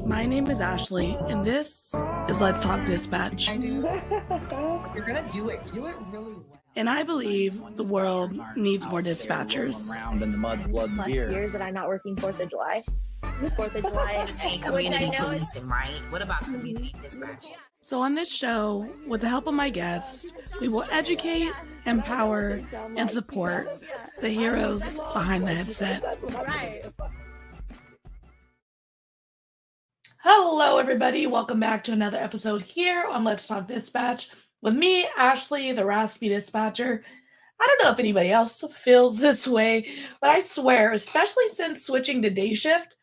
My name is Ashley, and this is Let's Talk Dispatch. I do. You're gonna do it. Do it really well. And I believe the world needs more dispatchers. Around in the mud, blood, and beer. Years that I'm not working 4th of July. 4th of July. Saying community policing, right? What about community dispatching? So on this show, with the help of my guests, we will educate, empower, and support the heroes behind the headset. Right. Hello, everybody. Welcome back to another episode here on Let's Talk Dispatch with me, Ashley, the raspy dispatcher. I don't know if anybody else feels this way, but I swear, especially since switching to day shift.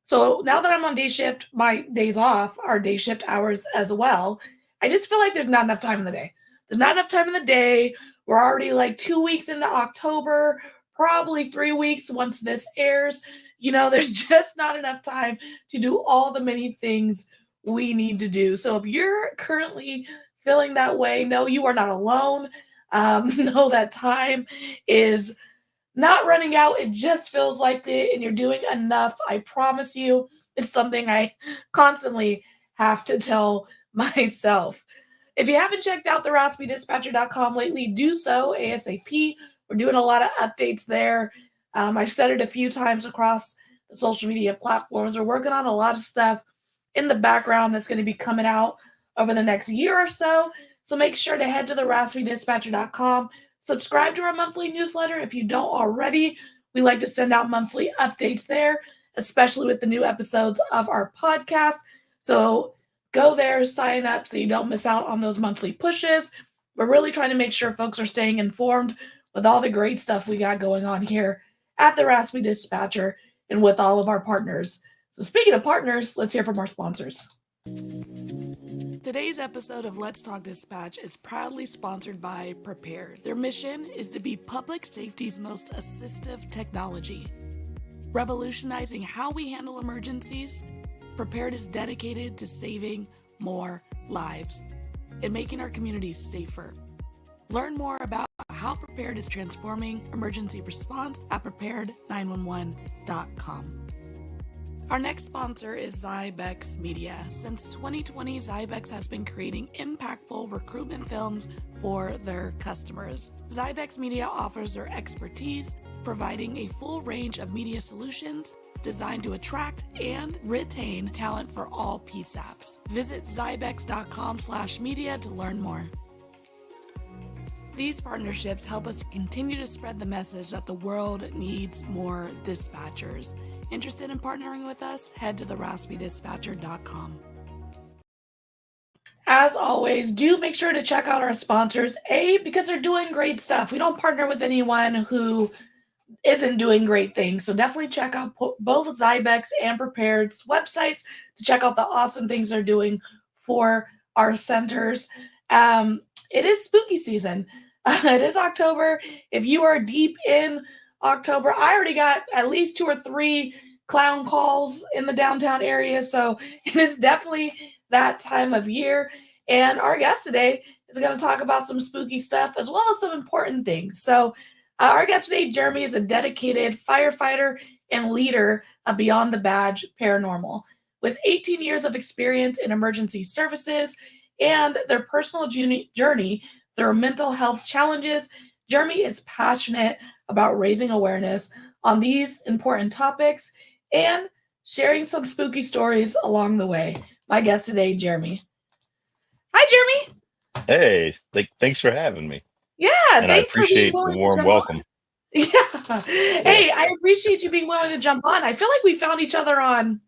So now that I'm on day shift, my days off are day shift hours as well. I just feel like there's not enough time in the day. There's not enough time in the day. We're already like 2 weeks into October, probably 3 weeks once this airs. You know, there's just not enough time to do all the many things we need to do. So if you're currently feeling that way, no, you are not alone. Know that time is not running out. It just feels like it, and you're doing enough. I promise you, it's something I constantly have to tell myself. If you haven't checked out the raspydispatcher.com lately, do so ASAP. We're doing a lot of updates there. I've said it a few times across the social media platforms. We're working on a lot of stuff in the background that's going to be coming out over the next year or so. So make sure to head to the raspydispatcher.com. Subscribe to our monthly newsletter if you don't already. We like to send out monthly updates there, especially with the new episodes of our podcast. So go there, sign up so you don't miss out on those monthly pushes. We're really trying to make sure folks are staying informed with all the great stuff we got going on here at the Raspy Dispatcher and with all of our partners. So speaking of partners, let's hear from our sponsors. Today's episode of Let's Talk Dispatch is proudly sponsored by Prepared. Their mission is to be public safety's most assistive technology. Revolutionizing how we handle emergencies, Prepared is dedicated to saving more lives and making our communities safer. Learn more about how Prepared is transforming emergency response at prepared911.com. Our next sponsor is Zybex Media. Since 2020, Zybex has been creating impactful recruitment films for their customers. Zybex Media offers their expertise, providing a full range of media solutions designed to attract and retain talent for all PSAPs. Visit zybex.com/media to learn more. These partnerships help us continue to spread the message that the world needs more dispatchers. Interested in partnering with us? Head to theraspydispatcher.com. As always, do make sure to check out our sponsors, because they're doing great stuff. We don't partner with anyone who isn't doing great things. So definitely check out both Zybex and Prepared's websites to check out the awesome things they're doing for our centers. It is spooky season. It is October. If you are deep in October, I already got at least 2 or 3 clown calls in the downtown area. So it is definitely that time of year. And our guest today is going to talk about some spooky stuff as well as some important things. So our guest today, Jeremy, is a dedicated firefighter and leader of Beyond the Badge Paranormal. With 18 years of experience in emergency services and their personal journey through mental health challenges, Jeremy is passionate about raising awareness on these important topics and sharing some spooky stories along the way. My guest today, Jeremy. Hi, Jeremy. Hey, thanks for having me. Yeah, and thanks I appreciate for being the warm welcome. On. Yeah. Hey, I appreciate you being willing to jump on. I feel like we found each other on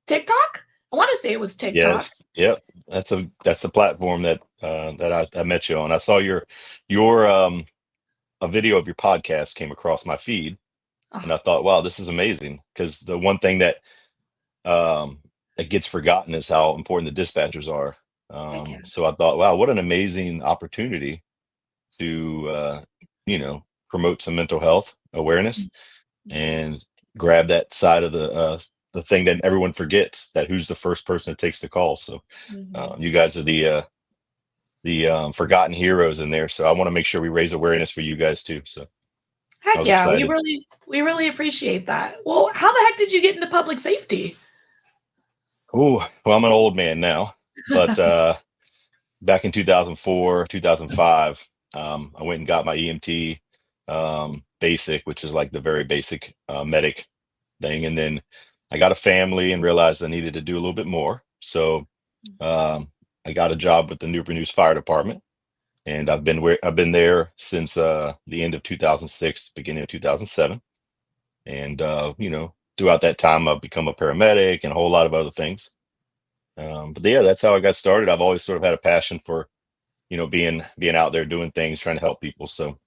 TikTok. I want to say it was TikTok. Yes. Yep. That's a platform that I met you on. I saw your a video of your podcast came across my feed, and I thought, wow, this is amazing. Because the one thing that gets forgotten is how important the dispatchers are. So I thought, wow, what an amazing opportunity to promote some mental health awareness and grab that side of the thing that everyone forgets, that who's the first person that takes the call. So you guys are the forgotten heroes in there. So I want to make sure we raise awareness for you guys too. So heck yeah, we really appreciate that. Well, how the heck did you get into public safety? Oh, well, I'm an old man now, but back in 2004, 2005, I went and got my EMT basic, which is like the very basic medic thing. And then I got a family and realized I needed to do a little bit more. So I got a job with the Newport News Fire Department, and I've been there since the end of 2006, beginning of 2007. And throughout that time, I've become a paramedic and a whole lot of other things. But yeah, that's how I got started. I've always sort of had a passion for being out there doing things, trying to help people. So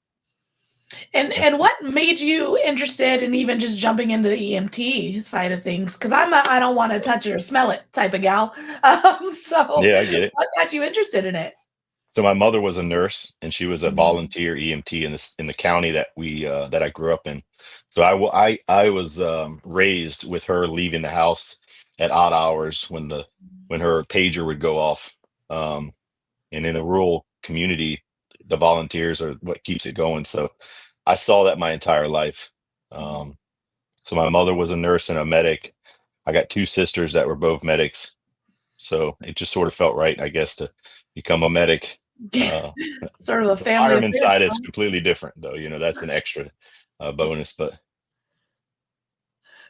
yeah. And what made you interested in even just jumping into the EMT side of things? Because I don't want to touch it or smell it type of gal. So Yeah, I get it. what got you interested in it? So my mother was a nurse, and she was a Mhm. volunteer EMT in the county that I grew up in. So I was raised with her leaving the house at odd hours when her pager would go off. Um, and in a rural community, the volunteers are what keeps it going. So I saw that my entire life. Um, so my mother was a nurse and a medic. I got two sisters that were both medics. So it just sort of felt right, I guess, to become a medic. Uh, Sort of a the family fireman affair, side is huh? completely different, though. That's an extra bonus. But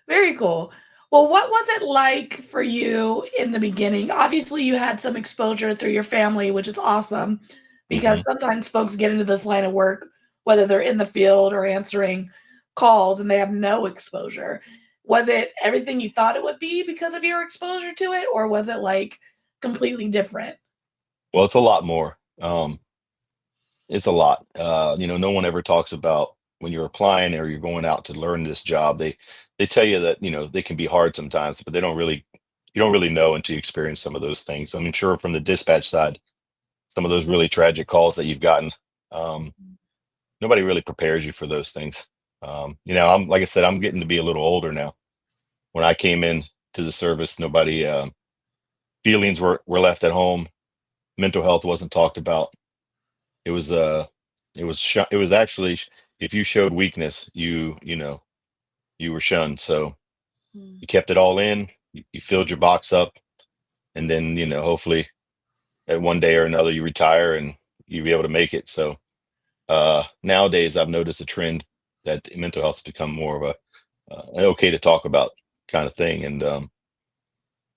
Very cool. Well, what was it like for you in the beginning? Obviously, you had some exposure through your family, which is awesome because mhm. sometimes folks get into this line of work, whether they're in the field or answering calls, and they have no exposure. Was it everything you thought it would be because of your exposure to it, or was it like completely different? Well, it's a lot more. It's a lot. No one ever talks about when you're applying or you're going out to learn this job. They tell you that they can be hard sometimes, but they don't really you don't really know until you experience some of those things. I mean, sure, from the dispatch side, some of those really tragic calls that you've gotten, um, nobody really prepares you for those things. I'm like I said, I'm getting to be a little older now. When I came in to the service, nobody feelings were left at home. Mental health wasn't talked about. It was it was actually if you showed weakness, you were shunned. So Mm. you kept it all in. You filled your box up, and then hopefully at one day or another you retire and you be able to make it. So nowadays I've noticed a trend that mental health has become more of an okay to talk about kind of thing. And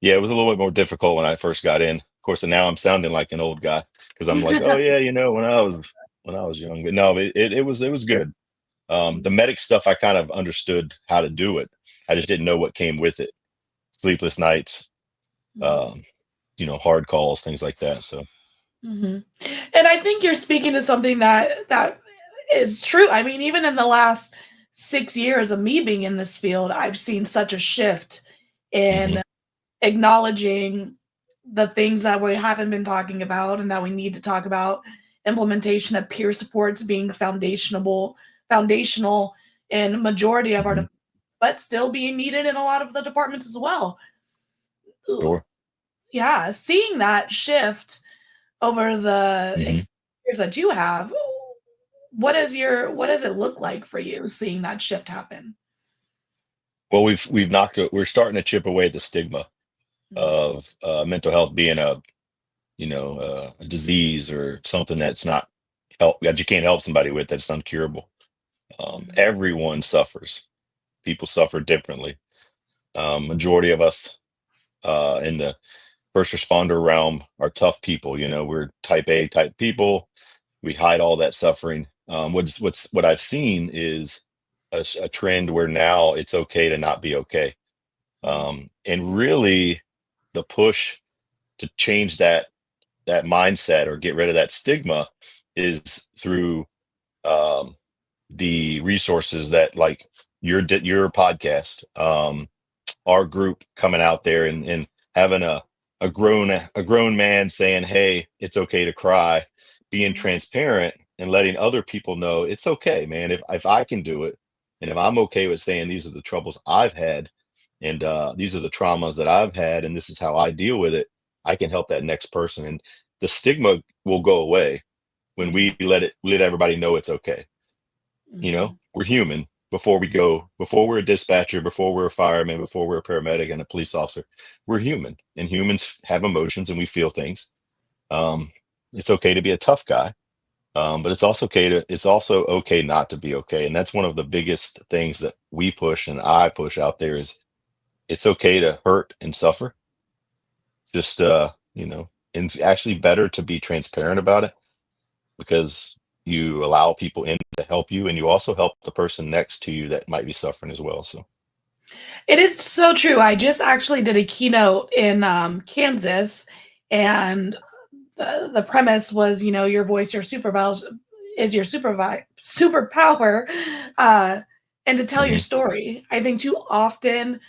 yeah, it was a little bit more difficult when I first got in. Of course, and now I'm sounding like an old guy because I'm like, oh yeah, when I was young. But no, it was good. The medic stuff, I kind of understood how to do it. I just didn't know what came with it. Sleepless nights, Mhm. um, hard calls, things like that. So Mhm. And I think you're speaking to something that is true. I mean, even in the last 6 years of me being in this field, I've seen such a shift mhm, in acknowledging the things that we haven't been talking about and that we need to talk about. Implementation of peer supports being foundational in majority of our mhm, but still being needed in a lot of the departments as well. Ooh, sure. yeah, seeing that shift over the Mhm. experience that you have, what does it look like for you seeing that shift happen? Well, we're starting to chip away at the stigma Mm, of mental health being a disease or something that's not help that you can't help somebody with that's uncurable. mhm, Everyone suffers. People suffer differently. Majority of us in the first responder realm are tough people. We're type A type people. We hide all that suffering. What I've seen is a trend where now it's okay to not be okay. mm, And really, the push to change that mindset or get rid of that stigma is through um, the resources that like your podcast, our group coming out there and having a grown man saying, "Hey, it's okay to cry," being mm, transparent and letting other people know it's okay, man. If I can do it, and if I'm okay with saying these are the troubles I've had, and these are the traumas that I've had, and this is how I deal with it, I can help that next person, and the stigma will go away when mhm, we let everybody know it's okay. mhm, We're human. before we're a dispatcher, before we're a fireman, before we're a paramedic and a police officer, we're human, and humans have emotions and we feel things. Um, it's okay to be a tough guy, but it's also okay not to be okay. And that's one of the biggest things that we push and I push out there is it's okay to hurt and suffer. Just and it's actually better to be transparent about it because you allow people in to help you, and you also help the person next to you that might be suffering as well. So It is so true. I just actually did a keynote in Kansas, and the premise was, your voice, your superpower is your superpower, and to tell your mhm, story. I think too often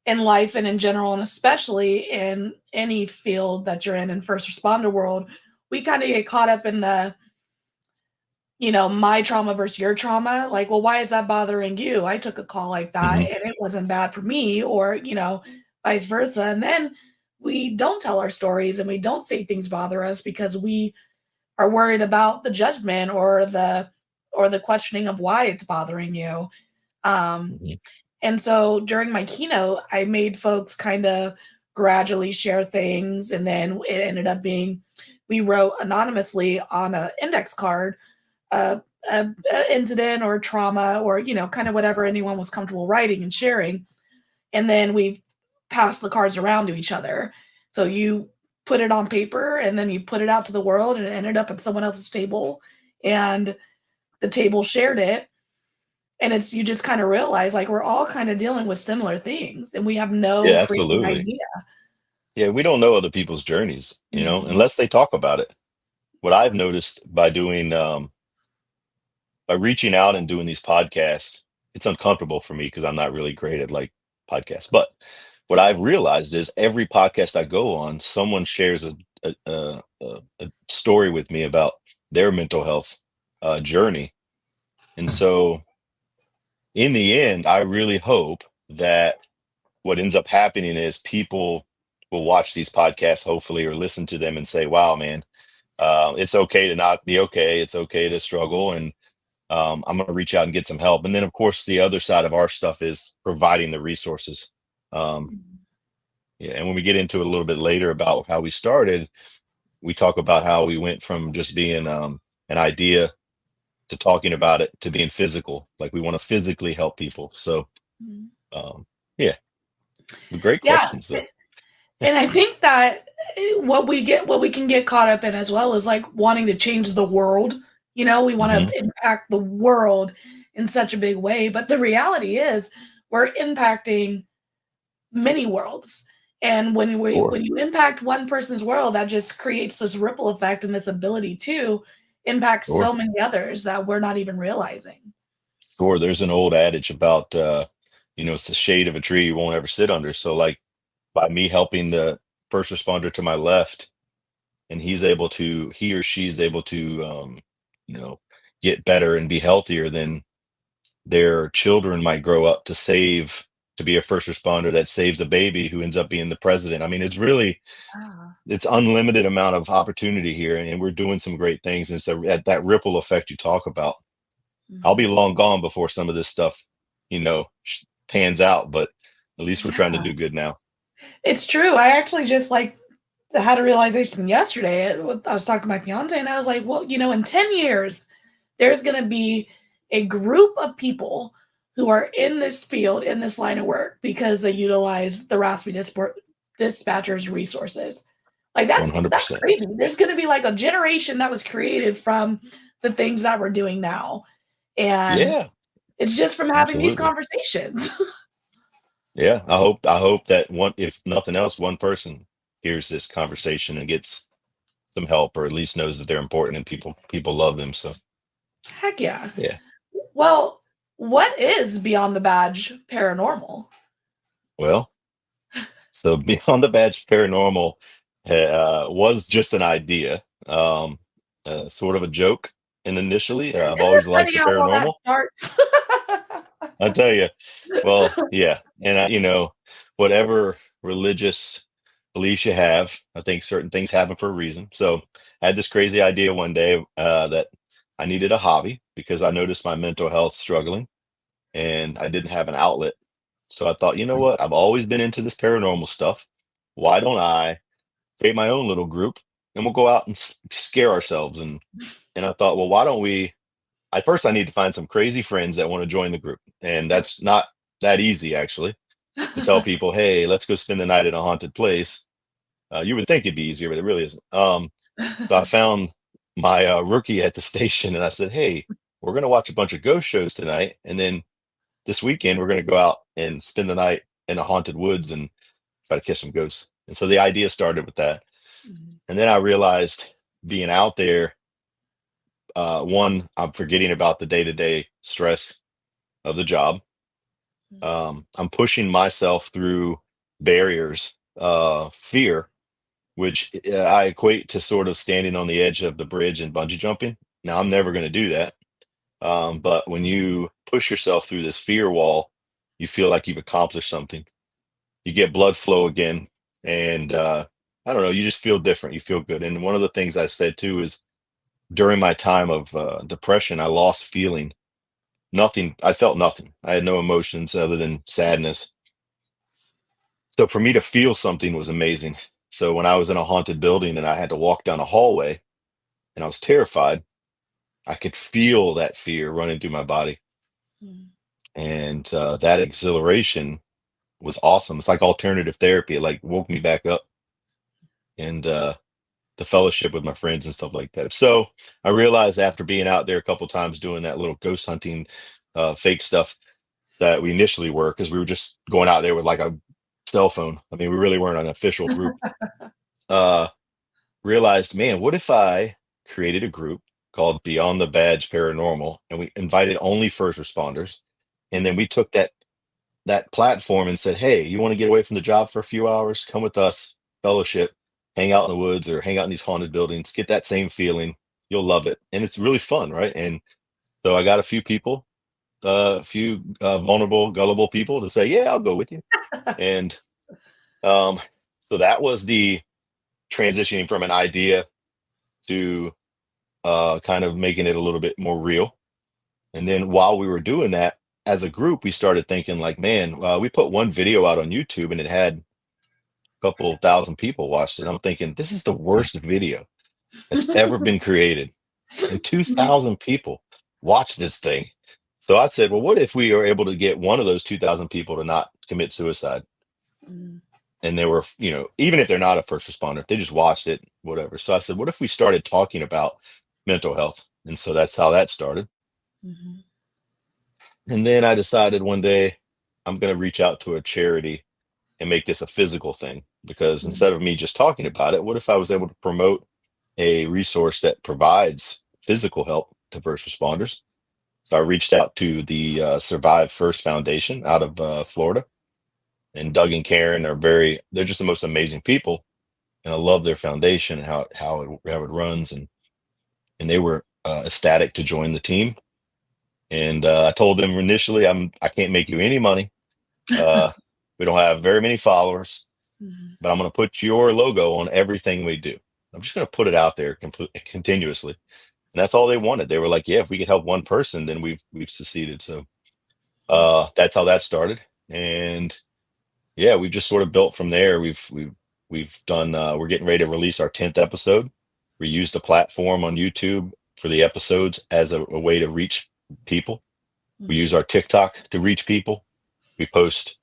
in life and in general, and especially in any field that you're in first responder world, we kind of get caught up in the, my trauma versus your trauma. Like, well, why is that bothering you? I took a call like that mhm, and it wasn't bad for me, or, vice versa. And then we don't tell our stories and we don't say things bother us because we are worried about the judgment or the questioning of why it's bothering you. Um, mhm. and so during my keynote, I made folks kind of gradually share things. And then it ended up being, we wrote anonymously on an index card a, a incident or trauma or, kind of whatever anyone was comfortable writing and sharing. And then we passed the cards around to each other. So you put it on paper and then you put it out to the world and it ended up at someone else's table and the table shared it. And you just kind of realize like we're all kind of dealing with similar things and we have no Yeah, freaking absolutely. idea. Yeah, we don't know other people's journeys, Mhm. unless they talk about it. What I've noticed by reaching out and doing these podcasts, it's uncomfortable for me because I'm not really great at like podcasts. But what I've realized is every podcast I go on, someone shares a story with me about their mental health journey. And so in the end, I really hope that what ends up happening is people will watch these podcasts, hopefully, or listen to them and say, wow, man, it's okay to not be okay. It's okay to struggle. And I'm going to reach out and get some help. And then, of course, the other side of our stuff is providing the resources. Um, yeah, and when we get into it a little bit later about how we started, we talk about how we went from just being an idea to talking about it to being physical. Like we want to physically help people. So, Mhm. um, yeah, great Yeah. questions though. And I think that what we can get caught up in as well is like wanting to change the world. We want Hmm. to impact the world in such a big way, but the reality is we're impacting many worlds. And Sure, when you impact one person's world, that just creates this ripple effect and this ability to impact so sure, many others that we're not even realizing. sure. There's an old adage about, it's the shade of a tree you won't ever sit under. So, like, by me helping the first responder to my left, and he or she's able to, you know, get better and be healthier, then their children might grow up to be a first responder that saves a baby who ends up being the president. I mean, Ah. it's unlimited amount of opportunity here, and we're doing some great things. And so that ripple effect you talk about, I'll be Mhm. long gone before some of this stuff, pans out, but at least we're trying to Yeah, do good now. it's true. I actually just like had a realization yesterday. I was talking to my fiance and I was like, well, in 10 years, there's going to be a group of people who are in this field, in this line of work, because they utilize the RASPE dispatcher's resources. Like that's 100%. crazy. There's going to be like a generation that was created from the things that we're doing now. And Yeah, it's just from having these absolutely. conversations. Yeah, I hope that one, if nothing else, one person hears this conversation and gets some help, or at least knows that they're important and people love them. So Heck yeah. yeah. Well, what is Beyond the Badge paranormal? Well, so Beyond the Badge Paranormal was just an idea, sort of a joke. And initially, I've Isn't it always liked funny the how all that paranormal. starts? I tell you, well, yeah, and whatever religious beliefs you have, I think certain things happen for a reason. So I had this crazy idea one day that I needed a hobby because I noticed my mental health struggling, and I didn't have an outlet. So I thought, you know what? I've always been into this paranormal stuff. Why don't I create my own little group and we'll go out and scare ourselves? And I thought, well, why don't we? At first, I need to find some crazy friends that want to join the group, and that's not that easy actually. To tell people, hey, let's go spend the night in a haunted place. You would think it'd be easier, but it really isn't. So I found my rookie at the station, and I said, hey, we're going to watch a bunch of ghost shows tonight, and then this weekend we're going to go out and spend the night in the haunted woods and try to catch some ghosts. And so the idea started with that. Mhm. And then I realized being out there, one, I'm forgetting about the day-to-day stress of the job. I'm pushing myself through barriers, fear, which I equate to sort of standing on the edge of the bridge and bungee jumping. Now, I'm never going to do that. But when you push yourself through this fear wall, you feel like you've accomplished something. You get blood flow again. And I don't know, you just feel different. You feel good. And one of the things I said too is during my time of depression, I lost feeling nothing. I felt nothing. I had no emotions other than sadness. So for me to feel something was amazing. So when I was in a haunted building and I had to walk down a hallway and I was terrified, I could feel that fear running through my body. Mhm. And that exhilaration was awesome. It's like alternative therapy. It like woke me back up and the fellowship with my friends and stuff like that. So I realized after being out there a couple times doing that little ghost hunting fake stuff that we initially were, because we were just going out there with like a cell phone. I mean, we really weren't an official group. Uh, realized, man, what if I created a group called Beyond the Badge Paranormal and we invited only first responders, and then we took that platform and said, hey, you want to get away from the job for a few hours? Come with us, fellowship, hang out in the woods or hang out in these haunted buildings, get that same feeling. You'll love it. And it's really fun, right? And so I got a few people, a few vulnerable, gullible people to say, yeah, I'll go with you. And um, so that was the transitioning from an idea to kind of making it a little bit more real. And then while we were doing that, as a group, we started thinking like, man, we put one video out on YouTube and it had a couple thousand people watched it. I'm thinking, this is the worst video that's ever been created. And 2,000 people watched this thing. So I said, well, what if we are able to get one of those 2,000 people to not commit suicide? Mhm. And they were, even if they're not a first responder, if they just watched it, whatever. So I said, what if we started talking about mental health? And so that's how that started. Mhm. And then I decided one day I'm going to reach out to a charity and make this a physical thing, because Mhm. instead of me just talking about it, what if I was able to promote a resource that provides physical help to first responders? So I reached out to the Survive First Foundation out of Florida, and Doug and Karen they're just the most amazing people. And I love their foundation and how it runs. And they were ecstatic to join the team. And I told them initially, I can't make you any money. Uh, we don't have very many followers, Mhm. but I'm going to put your logo on everything we do. I'm just going to put it out there continuously. And that's all they wanted. They were like, yeah, if we could help one person, then we've succeeded. So that's how that started. And yeah, we've just sort of built from there. We've done. We're getting ready to release our 10th episode. We used the platform on YouTube for the episodes as a way to reach people. We Mhm. use our TikTok to reach people. We post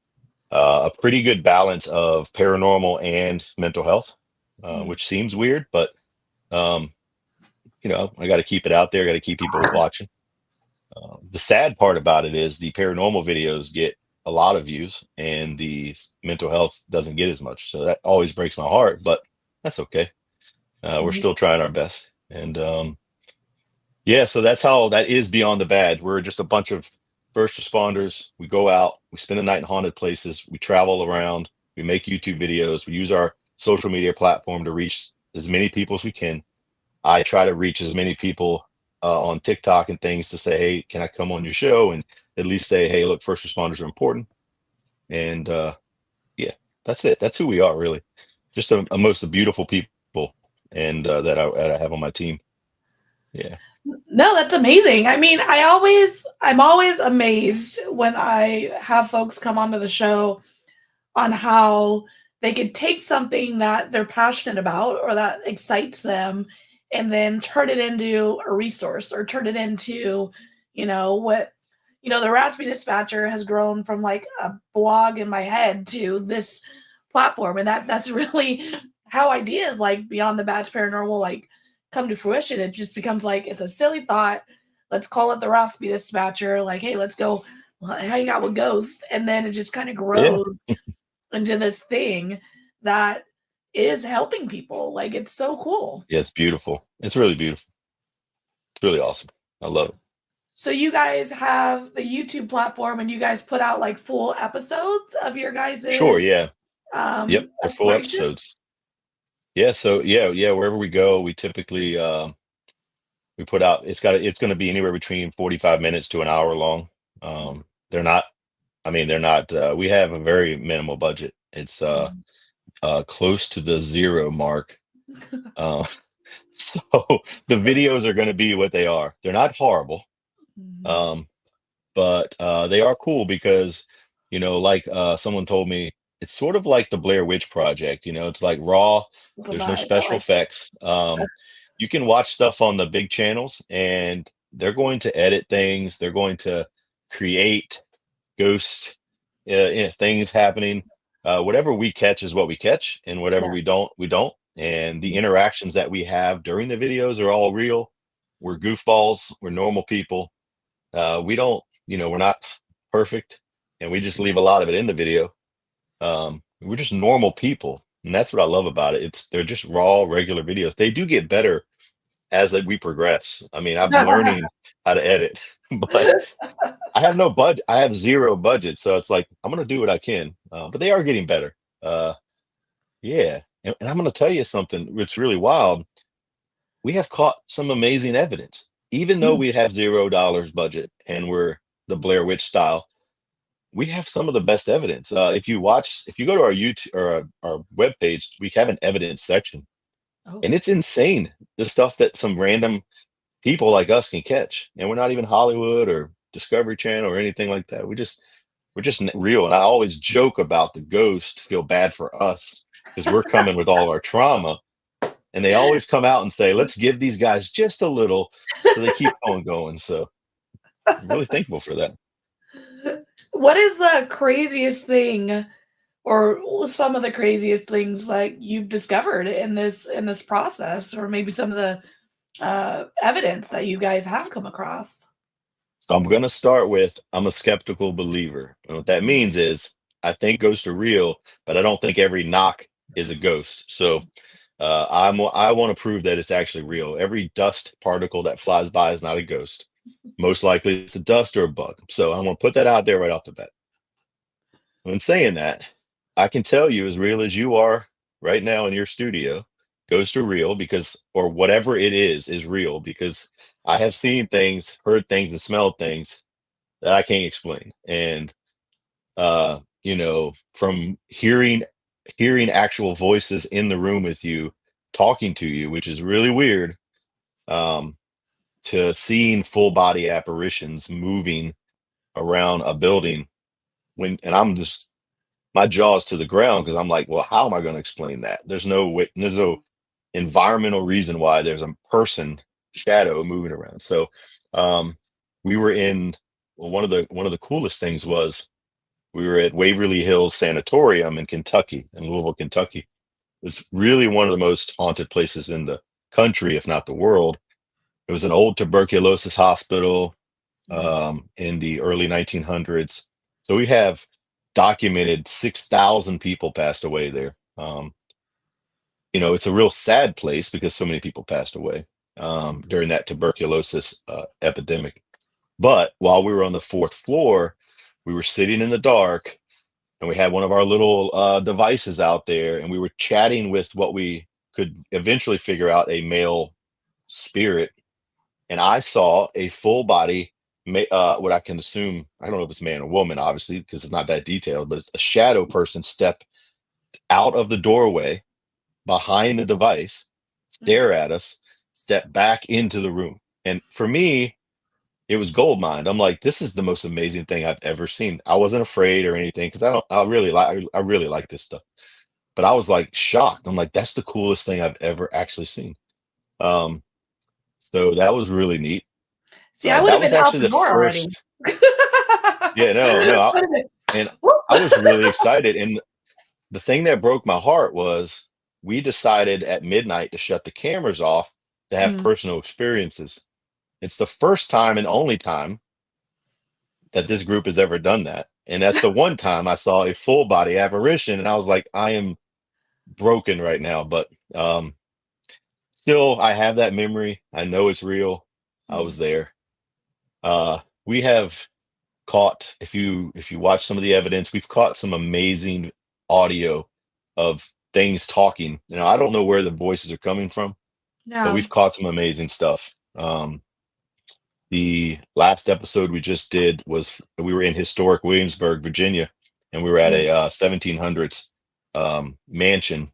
a pretty good balance of paranormal and mental health, Mhm. which seems weird, but um, I got to keep it out there. Got to keep people watching. The sad part about it is the paranormal videos get a lot of views, and the mental health doesn't get as much. So that always breaks my heart, but that's okay. We're Mhm. still trying our best, and yeah, so that's how that is Beyond the Badge. We're just a bunch of first responders. We go out, we spend the night in haunted places, we travel around, we make YouTube videos, we use our social media platform to reach as many people as we can. I try to reach as many people on TikTok and things to say, hey, can I come on your show? And at least say, hey, look, first responders are important. And yeah, that's it. That's who we are, really. Just a most beautiful people, and that I have on my team. Yeah. No, that's amazing. I mean, I'm always amazed when I have folks come onto the show on how they could take something that they're passionate about or that excites them and then turn it into a resource or turn it into, what the Raspy Dispatcher has grown from like a blog in my head to this platform. And that's really how ideas like Beyond the Badge Paranormal like come to fruition. It just becomes like it's a silly thought. Let's call it the Raspy Dispatcher. Like, hey, let's go hang out with ghosts. And then it just kind of Yeah. grows into this thing that is helping people. Like it's so cool. Yeah, it's beautiful. It's really beautiful. It's really awesome. I love it. So you guys have the YouTube platform and you guys put out like full episodes of your Sure. guys's Yeah. Yep. They're full explorations? episodes. Yeah. So yeah. Wherever we go, we typically we put out. It's going to be anywhere between 45 minutes to an hour long. They're not. I mean, they're not. We have a very minimal budget. It's close to the zero mark. Uh, so the videos are going to be what they are. They're not horrible. Mhm. Um, but they are cool because like someone told me it's sort of like the Blair Witch Project. It's like raw. The There's no vibe. I special like effects. You can watch stuff on the big channels, and they're going to edit things. They're going to create ghosts, things happening. Whatever we catch is what we catch, and whatever yeah. we don't. And the interactions that we have during the videos are all real. We're goofballs. We're normal people. We don't, we're not perfect, and we just leave a lot of it in the video. We're just normal people, and that's what I love about it. They're just raw, regular videos. They do get better as we progress. I mean, I'm learning how to edit, but I have no budget. I have zero budget, so it's like I'm gonna do what I can. But they are getting better. Yeah, and I'm gonna tell you something. It's really wild. We have caught some amazing evidence, even though Mm, we have $0 budget and we're the Blair Witch style. We have some of the best evidence. If you go to our YouTube or our webpage, we have an evidence section, oh, and it's insane the stuff that some random people like us can catch. And we're not even Hollywood or Discovery Channel or anything like that. We're just real. And I always joke about the ghost feel bad for us because we're coming with all our trauma. And they always come out and say, let's give these guys just a little. So they keep on going. So I'm really thankful for that. what is the craziest thing or some of the craziest things like you've discovered in this process or maybe some of the evidence that you guys have come across? So I'm going to start with I'm a skeptical believer. And what that means is I think ghosts are real, but I don't think every knock is a ghost. So I want to prove that it's actually real. Every dust particle that flies by is not a ghost. Most likely it's a dust or a bug. So I want to put that out there right off the bat. When saying that, I can tell you as real as you are right now in your studio, ghosts are real because, or whatever it is real because I have seen things, heard things, and smelled things that I can't explain. And from hearing actual voices in the room with you, talking to you, which is really weird, um, to seeing full body apparitions moving around a building and I'm just my jaw's to the ground because I'm like, well, how am I going to explain that? There's no way, there's no environmental reason why there's a person shadow moving around. So we were in well, one of the coolest things was we were at Waverly Hills Sanatorium in Kentucky, in Louisville, Kentucky. It's really one of the most haunted places in the country, if not the world. It was an old tuberculosis hospital Mm. in the early 1900s. So we have documented 6,000 people passed away there. It's a real sad place because so many people passed away during that tuberculosis epidemic. But while we were on the fourth floor, we were sitting in the dark and we had one of our little devices out there and we were chatting with what we could eventually figure out a male spirit. And I saw a full body, what I can assume, I don't know if it's man or woman, obviously, because it's not that detailed, but it's a shadow person step out of the doorway behind the device, Mm. stare at us, step back into the room. And for me, it was gold mine. I'm like, this is the most amazing thing I've ever seen. I wasn't afraid or anything because I really like this stuff. But I was like shocked. I'm like, that's the coolest thing I've ever actually seen. Um, so that was really neat. See, I would That have was been out actually the the door already. first. Yeah, Would've been, and whoop. I was really excited. And the thing that broke my heart was we decided at midnight to shut the cameras off to have Mm. personal experiences. It's the first time and only time that this group has ever done that. And that's the one time I saw a full body apparition, and I was like, I am broken right now. But still, I have that memory. I know it's real. I Mm. was there. We have caught, if you watch some of the evidence, we've caught some amazing audio of things talking. I don't know where the voices are coming from, but No. we've caught some amazing stuff. The last episode we just did was we were in historic Williamsburg, Virginia, and we were at Mm. a 1700s mansion,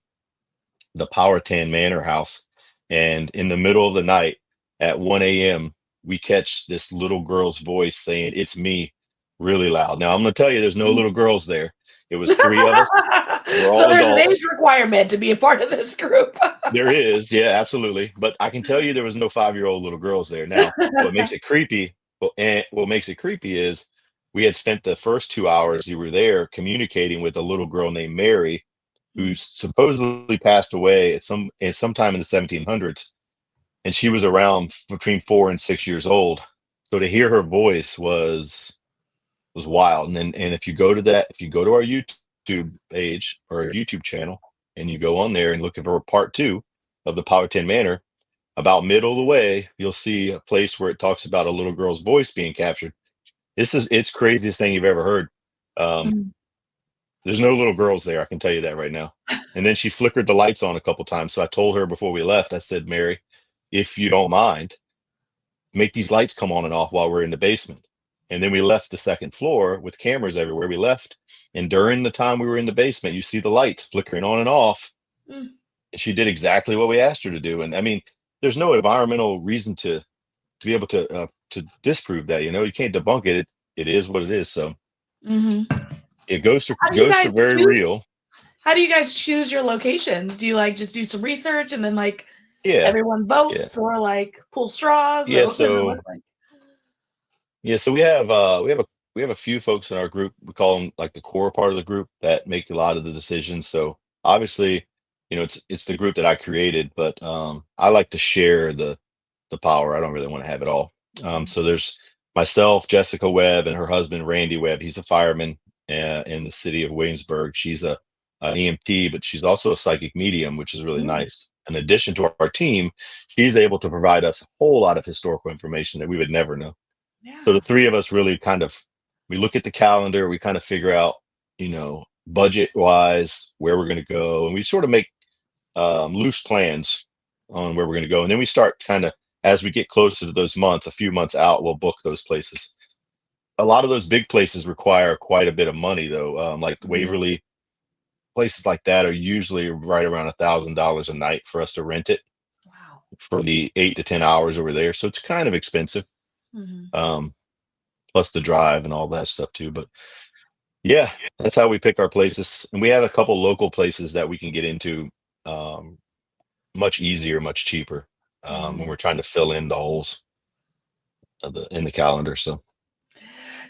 the Powhatan Manor House. And in the middle of the night at 1 a.m., we catch this little girl's voice saying, "It's me," really loud. Now, I'm going to tell you, there's no little girls there. It was three of us. We're So all there's an age adults. requirement to be a part of this group. There is, yeah, absolutely. But I can tell you there was no 5-year-old little girls there. Now, what makes it creepy, and what makes it creepy is we had spent the first 2 hours you were there communicating with a little girl named Mary, who Mm. supposedly passed away at sometime in the 1700s, and she was around between 4 and 6 years old. So to hear her voice was wild. And if you go to if you go to our YouTube page or our YouTube channel, and you go on there and look for part two of the Powhatan Manor, about middle of the way, you'll see a place where it talks about a little girl's voice being captured. It's craziest thing you've ever heard. Um, Mm. there's no little girls there, I can tell you that right now. And then she flickered the lights on a couple times. So I told her before we left, I said, Mary, if you don't mind, make these lights come on and off while we're in the basement. And then we left the second floor with cameras everywhere. We left, and during the time we were in the basement, you see the lights flickering on and off. Mm. And she did exactly what we asked her to do. And I mean, there's no environmental reason to be able to disprove that. You can't debunk it. It is what it is. So Mhm. it goes to How do you guys very choose real. How do you guys choose your locations? Do you, like, just do some research and then, like, Yeah, everyone yeah, votes or, like, pull straws, or yeah. what does that So look like? yeah, so we have a few folks in our group. We call them like the core part of the group that make a lot of the decisions. So obviously, it's the group that I created, but I like to share the power. I don't really want to have it all. Mhm. So there's myself, Jessica Webb, and her husband Randy Webb. He's a fireman in the city of Williamsburg. She's an EMT, but she's also a psychic medium, which is really Mm. nice. In addition to our team, she's able to provide us a whole lot of historical information that we would never know. So the Yeah. three of us really we look at the calendar, we kind of figure out, budget wise where we're going to go, and we sort of make loose plans on where we're going to go, and then we start kind of as we get closer to those months, a few months out, we'll book those places. A lot of those big places require quite a bit of money, though. Like Mhm. Waverly, places like that are usually right around $1,000 a night for us to rent it Wow. for the 8 to 10 hours over there. So it's kind of expensive. Mhm. Um, plus the drive and all that stuff too. But yeah, that's how we pick our places. And we have a couple local places that we can get into um, much easier, much cheaper when Mhm. we're trying to fill in the holes in the calendar. So,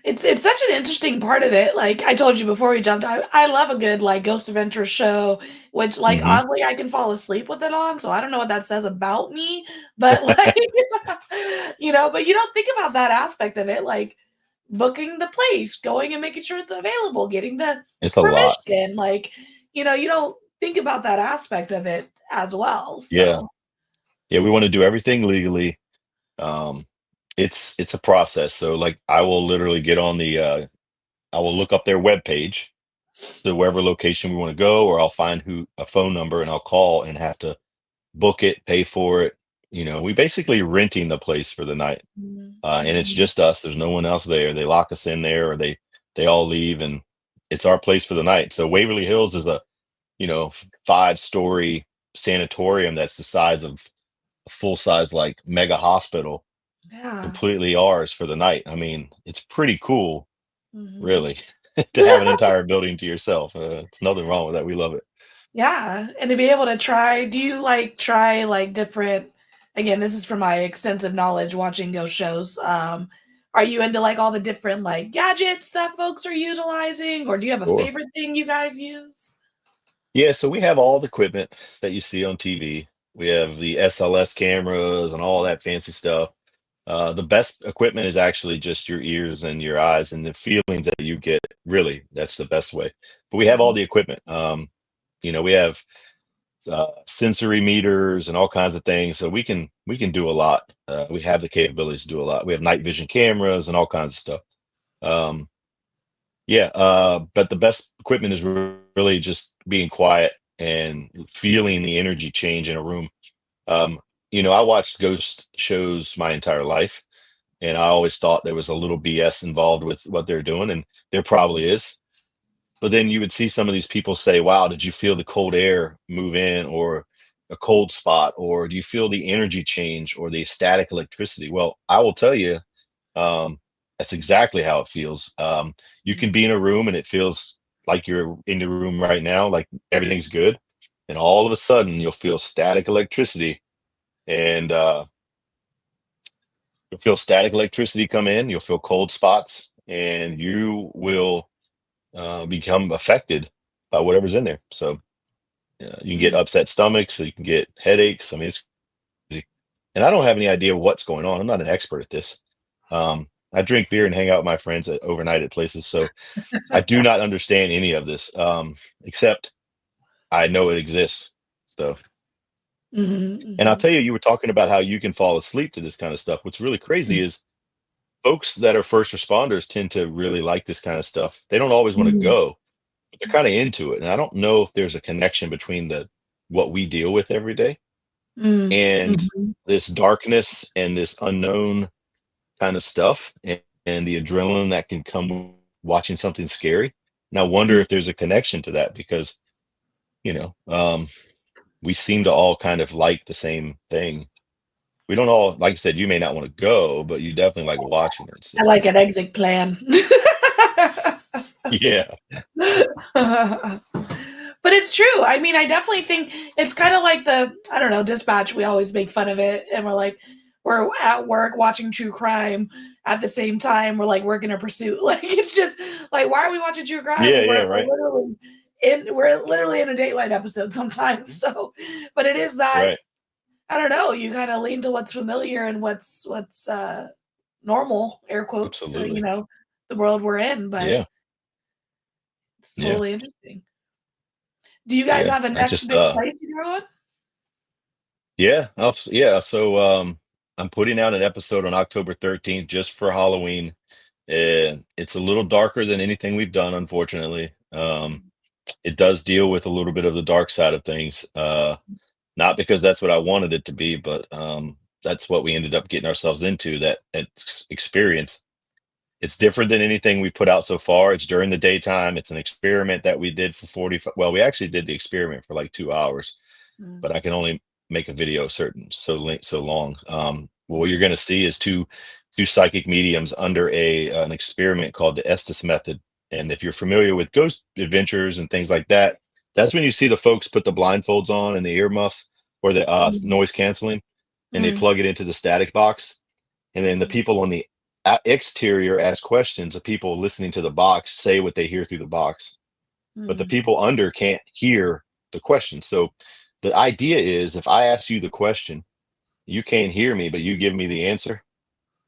It's such an interesting part of it. Like I told you before we jumped, I love a good, like, ghost adventure show, which, like, hmm oddly I can fall asleep with it on. So I don't know what that says about me, but like, but you don't think about that aspect of it, like booking the place, going and making sure it's available, getting the it's a lot. permission. Like, you don't think about that aspect of it as well. Yeah. So Yeah. We want to do everything legally. Um, it's a process. So like I will literally get on I will look up their webpage. So wherever location we want to go, or I'll find a phone number and I'll call and have to book it, pay for it. We basically renting the place for the night. mhm, And it's mhm. just us. There's no one else there. They lock us in there, or they all leave, and it's our place for the night. So Waverly Hills is a 5-story sanatorium that's the size of a full size like mega hospital. Yeah. completely ours for the night. I mean, it's pretty cool, Mhm. really, to have an entire building to yourself. It's nothing wrong with that. We love it. Yeah, and to be able to try do you, like, try, like, different again, this is from my extensive knowledge watching ghost shows, are you into, like, all the different, like, gadgets that folks are utilizing, or do you have a Sure. favorite thing you guys use? Yeah, so we have all the equipment that you see on TV. We have the SLS cameras and all that fancy stuff. The best equipment is actually just your ears and your eyes and the feelings that you get. Really, that's the best way. But we have all Mhm, the equipment. We have sensory meters and all kinds of things, so we can do a lot. We have the capabilities to do a lot. We have night vision cameras and all kinds of stuff. Um, yeah, but the best equipment is really just being quiet and feeling the energy change in a room. Um, I watched ghost shows my entire life, and I always thought there was a little BS involved with what they're doing, and there probably is. But then you would see some of these people say, "Wow, did you feel the cold air move in, or a cold spot, or do you feel the energy change, or the static electricity?" Well, I will tell you, um, that's exactly how it feels. You can mhm, be in a room and it feels like you're in the room right now, like everything's good, and all of a sudden you'll feel static electricity, and you'll feel static electricity come in. You'll feel cold spots, and you will become affected by whatever's in there. So you can get mm, upset stomachs, so you can get headaches. I mean, it's crazy. And I don't have any idea what's going on. I'm not an expert at this. I drink beer and hang out with my friends overnight at places, so I do not understand any of this, except I know it exists. So, mhm, and I'll mhm, tell you, you were talking about how you can fall asleep to this kind of stuff. What's really crazy mm, is folks that are first responders tend to really like this kind of stuff. They don't always want to mhm, go, but they're kind of into it. And I don't know if there's a connection between the what we deal with every day mm, and mhm. this darkness and this unknown kind of stuff, and the adrenaline that can come with watching something scary. And I wonder Mm. if there's a connection to that because, you know, um, we seem to all kind of like the same thing. We don't all, like I said, you may not want to go, but you definitely like watching it. I So, like an exit plan. yeah, But it's true. I mean, I definitely think it's kind of like the I don't know, Dispatch, we always make fun of it and we're like we're at work watching true crime at the same time we're like working a pursuit. Like it's just like why are we watching true yeah, crime? yeah, We're right, literally in a Dateline episode sometimes. So but it is that right, I don't know, you kind of lean to what's familiar and what's normal, air quotes, to, absolutely, the world we're in, but yeah, it's yeah, totally interesting. Do you guys yeah. have a I next just, big place you go on? yeah, yeah. So, I'm putting out an episode on October 13th just for Halloween. And it's a little darker than anything we've done, unfortunately. It does deal with a little bit of the dark side of things. Not because that's what I wanted it to be, but that's what we ended up getting ourselves into. That experience. It's different than anything we put out so far. It's during the daytime. It's an experiment that we did for 40. Well, we actually did the experiment for like 2 hours, Mm, but I can only make a video certain so long. What you're going to see is two psychic mediums under a an experiment called the Estes method. And if you're familiar with ghost adventures and things like that, that's when you see the folks put the blindfolds on and the earmuffs or the mm, noise canceling, and they mm, plug it into the static box. And then the mm, people on the exterior ask questions. The people listening to the box say what they hear through the box, but the mm, people under can't hear the question. So the idea is if I ask you the question, you can't hear me, but you give me the answer.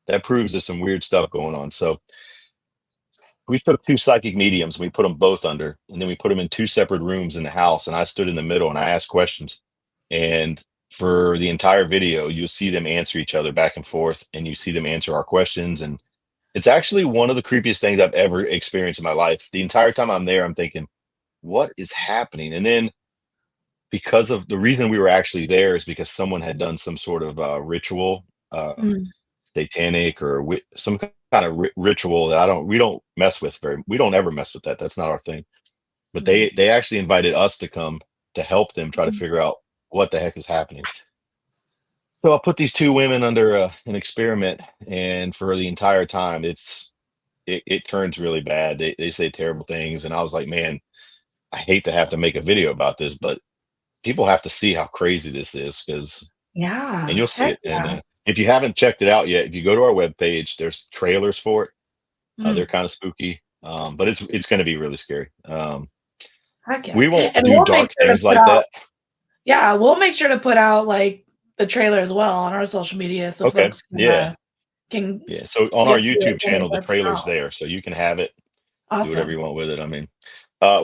That proves there's some weird stuff going on. So we took two psychic mediums, we put them both under, and then we put them in two separate rooms in the house. And I stood in the middle and I asked questions. And for the entire video, you'll see them answer each other back and forth, and you see them answer our questions. And it's actually one of the creepiest things I've ever experienced in my life. The entire time I'm there, I'm thinking, what is happening? And then because of the reason we were actually there is because someone had done some sort of ritual, mm, satanic or some kind of ritual that we don't mess with we don't ever mess with that. That's not our thing. But mm, they actually invited us to come to help them try to mm. figure out what the heck is happening. So I put these two women under an experiment, and for the entire time, it turns really bad. They say terrible things, and I was like, man, I hate to have to make a video about this, but people have to see how crazy this is, because and Yeah. you'll see Heck it. And yeah. if you haven't checked it out yet, if you go to our webpage, there's trailers for it. They're Mm, kind of spooky, but it's going to be really scary. heck yeah. We won't And do we'll make dark sure to things put like out that. yeah, we'll make sure to put out like the trailer as well on our social media so Okay. folks Yeah. can Yeah. So on our get to it YouTube when it channel, the does come trailer's out. there, so you can have it, do whatever Awesome. you want with it. I mean,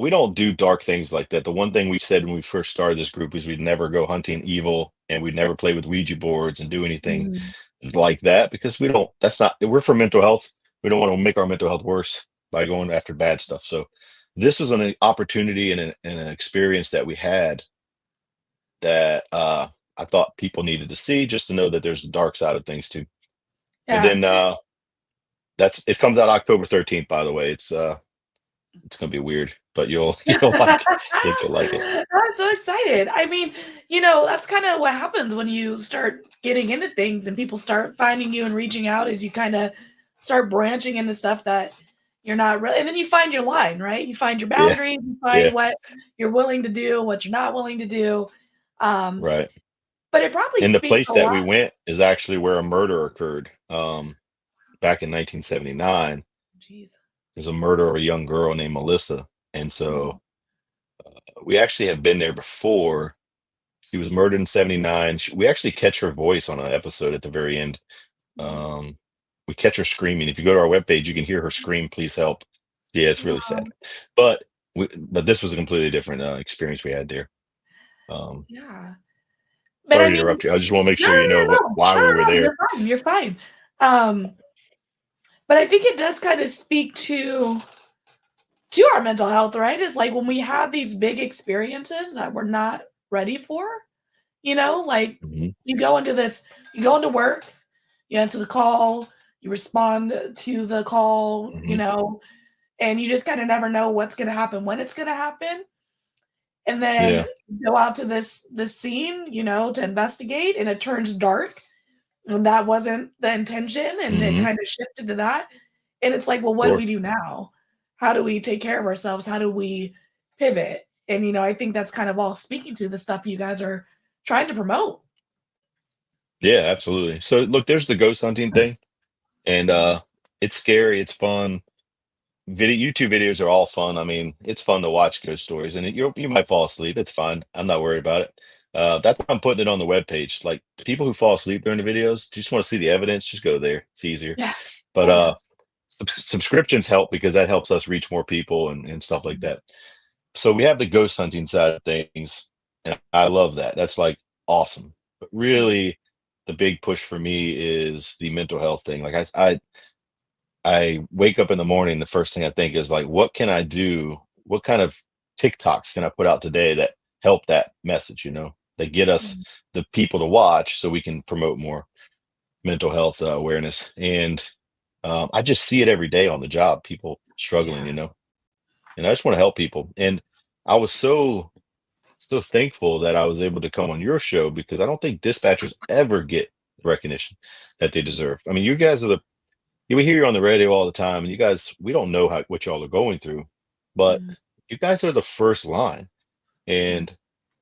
we don't do dark things like that. The one thing we said when we first started this group is we'd never go hunting evil, and we'd never play with Ouija boards and do anything Mhm. like that, because we don't, that's not, we're for mental health. We don't want to make our mental health worse by going after bad stuff. So this was an opportunity and an experience that we had that I thought people needed to see, just to know that there's the dark side of things too. And Yeah. then it comes out October 13th, by the way. It's gonna be weird, but you'll like it. I think you'll like it. I'm so excited. I mean, that's kind of what happens when you start getting into things and people start finding you and reaching out is you kind of start branching into stuff that you're not really, and then you find your line, right? You find your Yeah, boundaries, you find yeah, what you're willing to do, what you're not willing to do. Um, right. but it probably And the speaks place a that lot. we went is actually where a murder occurred. Back in 1979, Jeez. there's a murder of a young girl named Melissa, and Mm, so we actually have been there before. She was murdered in '79. We actually catch her voice on an episode at the very end. mm. Um, we catch her screaming. If you go to our webpage, you can hear her scream, "Please help." Yeah, it's really sad. Wow. But but this was a completely different experience we had there. Um, Yeah. But Sorry I to mean, interrupt you. I just want to make no, sure you no, know no, no, why no, we were no, no, there. you're fine. You're fine. Um, but I think it does kind of speak to our mental health, right? Is like when we have these big experiences that we're not ready for, like Mhm. you go into this, you go into work, you answer the call, you respond to the call, Mhm. and you just kind of never know what's going to happen when it's going to happen. And then Yeah. go out to this scene, to investigate, and it turns dark. And that wasn't the intention, and it Mhm. kind of shifted to that. And it's like, well, what do Sure. we do now? How do we take care of ourselves? How do we pivot? And I think that's kind of all speaking to the stuff you guys are trying to promote. Yeah, absolutely. So look, there's the ghost hunting thing, and it's scary, it's fun. YouTube videos are all fun. I mean, it's fun to watch ghost stories, and you might fall asleep. It's fine. I'm not worried about it. That's why I'm putting it on the webpage. Like, people who fall asleep during the videos, just want to see the evidence, just go there. It's easier. Yeah. But Yeah. subscriptions help, because that helps us reach more people and stuff like Mhm. that. So we have the ghost hunting side of things, and I love that. That's like awesome. But really, the big push for me is the mental health thing. Like, I wake up in the morning, the first thing I think is like, what can I do? What kind of TikToks can I put out today that help that message, that get us Mhm. the people to watch, so we can promote more mental health awareness. And I just see it every day on the job, people struggling, Yeah. and I just want to help people. And I was so thankful that I was able to come on your show, because I don't think dispatchers ever get the recognition that they deserve. I mean, you guys are we hear you on the radio all the time, and you guys, we don't know what y'all are going through, but Mhm. you guys are the first line. Yeah. And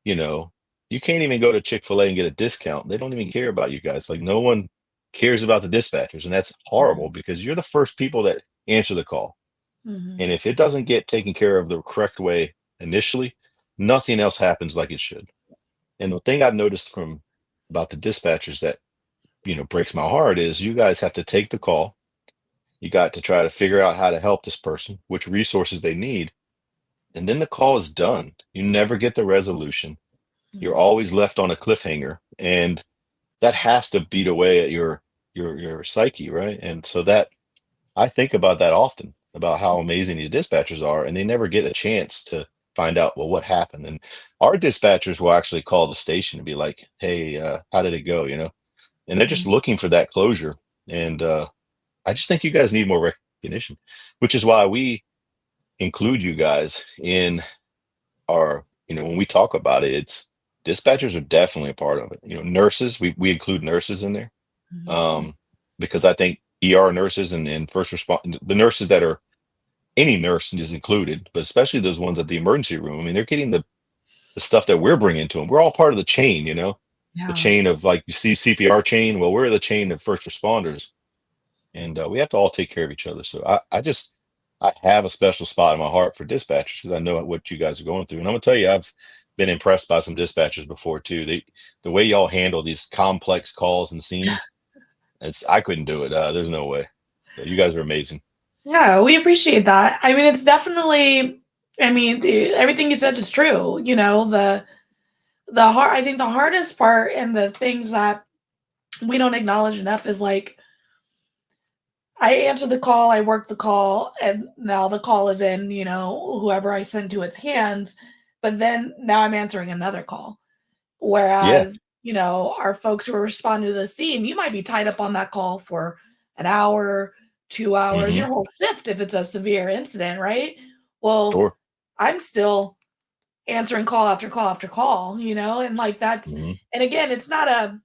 you know, you can't even go to Chick-fil-A and get a discount. They don't even care about you guys. Like, no one cares about the dispatchers, and that's horrible, Mhm. because you're the first people that answer the call. Mhm. And if it doesn't get taken care of the correct way initially, nothing else happens like it should. And the thing I've noticed from about the dispatchers that, breaks my heart, is you guys have to take the call. You got to try to figure out how to help this person, which resources they need. And then the call is done. You never get the resolution. You're Mhm. always left on a cliffhanger. And that has to beat away at your psyche, right? And so that, I think about that often, about how amazing these dispatchers are, and they never get a chance to find out, well, what happened. And our dispatchers will actually call the station and be like, "Hey, how did it go?" And they're just Mhm. looking for that closure. And I just think you guys need more recognition, which is why we include you guys in our, when we talk about it. dispatchers are definitely a part of it. Nurses, we include nurses in there, Mhm. um, because I think ER nurses and first respond the nurses that are any nurse is included, but especially those ones at the emergency room. I mean, they're getting the stuff that we're bringing to them. We're all part of the chain, the Yeah. chain of like you see CPR chain. Well, we're the chain of first responders, and we have to all take care of each other. So I have a special spot in my heart for dispatchers because I know what you guys are going through, and I'm gonna tell you, I've been impressed by some dispatchers before too. The way y'all handle these complex calls and scenes, I couldn't do it. There's no way. So you guys are amazing. Yeah, we appreciate that. I mean, it's definitely. I mean, everything you said is true. The hard. I think the hardest part and the things that we don't acknowledge enough is like I answer the call, I work the call, and now the call is in, whoever I send to its hands. But then now I'm answering another call. Yeah. Whereas, our folks who are responding to the scene, you might be tied up on that call for an hour, 2 hours, Hmm. your whole shift if it's a severe incident, right? Well, Sure. I'm still answering call after call after call, and like that's, Hmm. and again, it's not a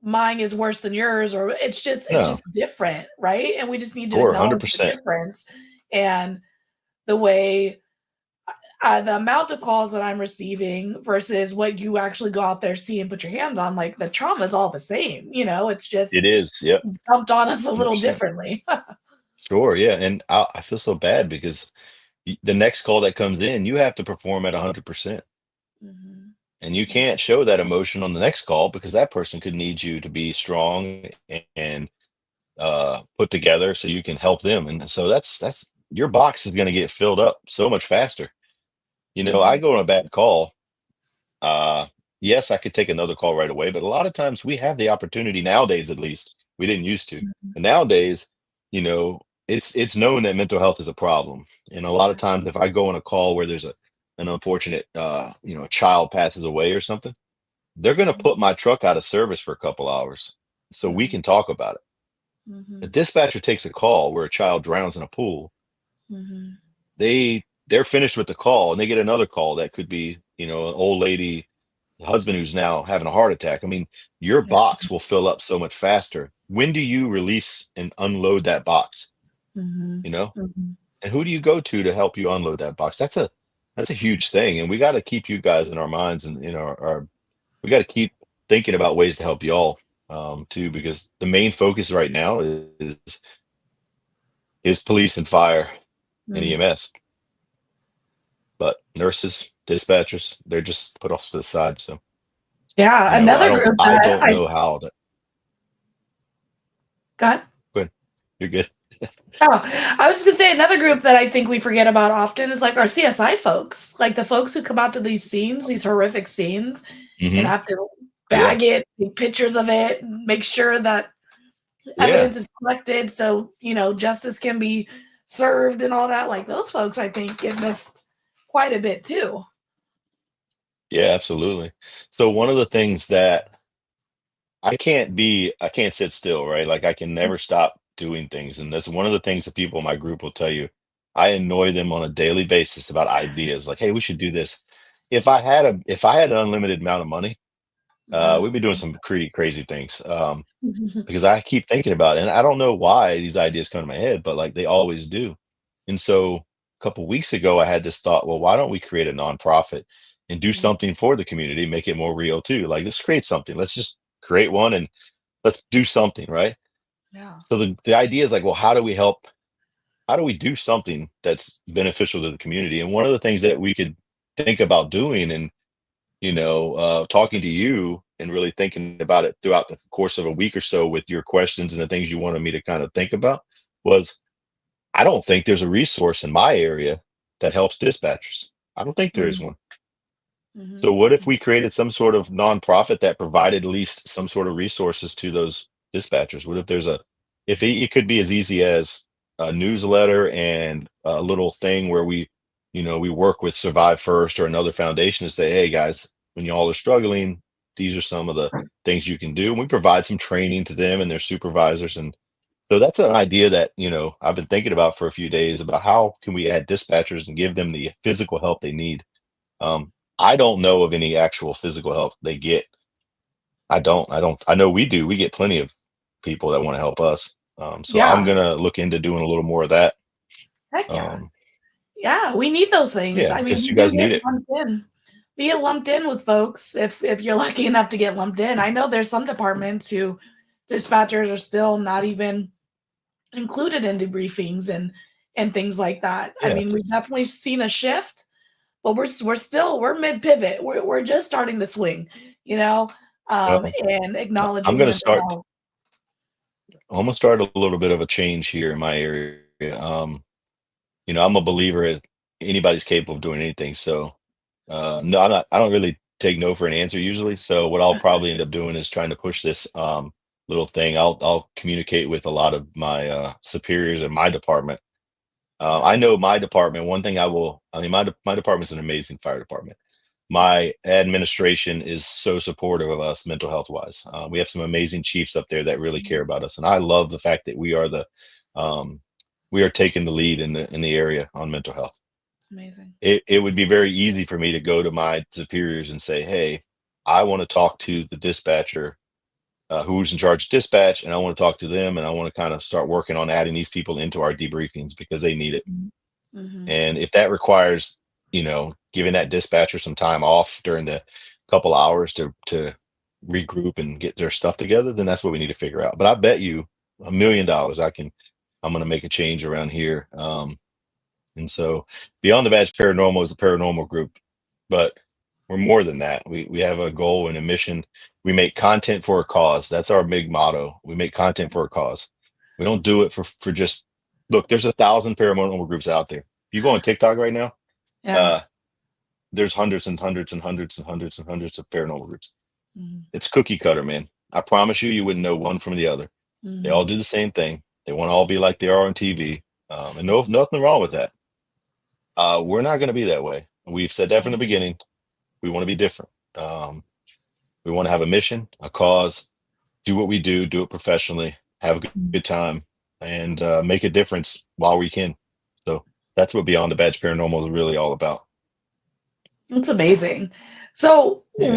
mine is worse than yours, or it's just No. different, right? And we just need to Sure. acknowledge the 100%. difference and the way the amount of calls that I'm receiving versus what you actually go out there, see, and put your hands on, like the trauma is all the same. It's It just is. Yep. dumped on us a little 100%. differently. Sure. Yeah. And I feel so bad because the next call that comes in, you have to perform at 100%. Mhm. And you Yeah. can't show that emotion on the next call because that person could need you to be strong and put together so you can help them. And so that's your box is going to get filled up so much faster. I Mhm. go on a bad call. Uh, yes, I could take another call right away, but a lot of times we have the opportunity nowadays, at least we didn't used to. Mhm. And nowadays, it's known that mental health is a problem. And a lot of Yeah. times, if I go on a call where there's an unfortunate, a child passes away or something, they're going to Mhm. put my truck out of service for a couple hours so we Mhm. can talk about it. A Mhm. dispatcher takes a call where a child drowns in a pool. Mhm. They're finished with the call and they get another call that could be, an old lady husband who's now having a heart attack. I mean, your Yeah. box will fill up so much faster. When do you release and unload that box? Mhm. You know, Mhm. and who do you go to help you unload that box? That's a huge thing, and we got to keep you guys in our minds and in our we got to keep thinking about ways to help y'all too, because the main focus right now is police and fire and Mhm. EMS, but nurses, dispatchers, they're just put off to the side. So Yeah, I another don't group I that don't I know how to. got. Go ahead. You're good. Oh, I was gonna say another group that I think we forget about often is like our CSI folks, like the folks who come out to these scenes, these horrific scenes, and Hmm. have to Yeah. bag it, take pictures of it, and make sure that Yeah. evidence is collected so, justice can be served and all that. Like those folks, I think, get missed quite a bit too. Yeah, absolutely. So one of the things that I can't sit still, right? Like I can never stop doing things. And that's one of the things that people in my group will tell you. I annoy them on a daily basis about ideas like, hey, we should do this. If I had an unlimited amount of money, we'd be doing some crazy things. Because I keep thinking about it, and I don't know why these ideas come to my head, but like they always do. And so a couple weeks ago, I had this thought, well, why don't we create a nonprofit and do something for the community, make it more real too? Like, let's create something. Let's just create one and let's do something, right? Yeah. So the idea is like, well, how do we help? How do we do something that's beneficial to the community? And one of the things that we could think about doing, and talking to you and really thinking about it throughout the course of a week or so with your questions and the things you wanted me to kind of think about was I don't think there's a resource in my area that helps dispatchers. I don't think there is Mhm. one. So Mhm. what if we created some sort of nonprofit that provided at least some sort of resources to those dispatchers? What if if it could be as easy as a newsletter and a little thing where we work with Survive First or another foundation to say, hey guys, when y'all are struggling, these are some of the things you can do. And we provide some training to them and their supervisors. And so that's an idea that, I've been thinking about for a few days about how can we add dispatchers and give them the physical help they need. I don't know of any actual physical help they get. I know we do. We get plenty of people that want to help us. So I'm Yeah. gonna look into doing a little more of that. Heck yeah. Um, Yeah, we need those things. yeah, I mean, because we you do guys get need it. lumped in. We get lumped in with folks if you're lucky enough to get lumped in. I know there's some departments who dispatchers are still not even included in debriefings and things like that. I mean, we've Yes. definitely seen a shift, but we're mid pivot. We're just starting to swing, you know, Well, and I'm acknowledging gonna mental start. health. I'm gonna start a little bit of a change here in my area. I'm a believer that anybody's capable of doing anything. So, no, I'm not. I don't really take no for an answer usually. So, what I'll probably end up doing is trying to push this little thing. I'll communicate with a lot of my superiors in my department. I know my department. One thing I mean, my department's an amazing fire department. My administration is so supportive of us mental health wise. We have some amazing chiefs up there that really care about us, and I love the fact that um, we are taking the lead in the area on mental health. Amazing. It would be very easy for me to go to my superiors and say, "Hey, I want to talk to the dispatcher who's in charge of dispatch, and I want to talk to them, and I want to kind of start working on adding these people into our debriefings because they need it." Mm-hmm. And if that requires, giving that dispatcher some time off during the couple hours to regroup and get their stuff together, then that's what we need to figure out. But I bet you $1 million I'm gonna make a change around here. And so Beyond the Badge Paranormal is a paranormal group, but we're more than that. We have a goal and a mission. We make content for a cause. That's our big motto. We make content for a cause. We don't do it for just look, there's 1,000 paranormal groups out there. If you go on TikTok right now, Yeah. uh, there's hundreds and hundreds and hundreds and hundreds and hundreds of paranormal groups. Mm-hmm. It's cookie cutter, man. I promise you, you wouldn't know one from the other. They Mm-hmm. all do the same thing. They want to all be like they are on TV. And no, nothing wrong with that. We're not going to be that way. We've said that from the beginning. We want to be different. Um, we want to have a mission, a cause, do what we do it professionally, have a good time, and make a difference while we can. So that's what Beyond the Badge Paranormal is really all about. That's amazing. So, Yeah.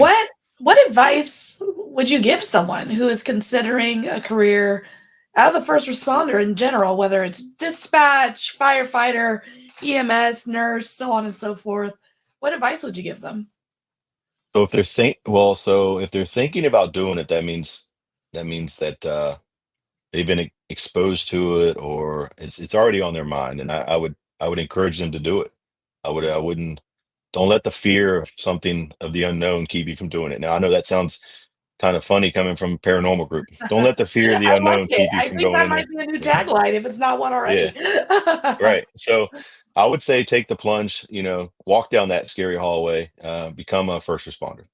what advice would you give someone who is considering a career as a first responder in general, whether it's dispatch, firefighter, EMS, nurse, so on and so forth? What advice would you give them? So if they're thinking about doing it, that means that they've been exposed to it, or it's already on their mind. And I would encourage them to do it. I wouldn't. Don't let the fear of something of the unknown keep you from doing it. Now I know that sounds kind of funny coming from a paranormal group. Don't let the fear of the I like unknown it. keep you I from think going that in might there. be a new Yeah. tagline if it's not one Yeah. already. Right. So I would say take the plunge, walk down that scary hallway, become a first responder.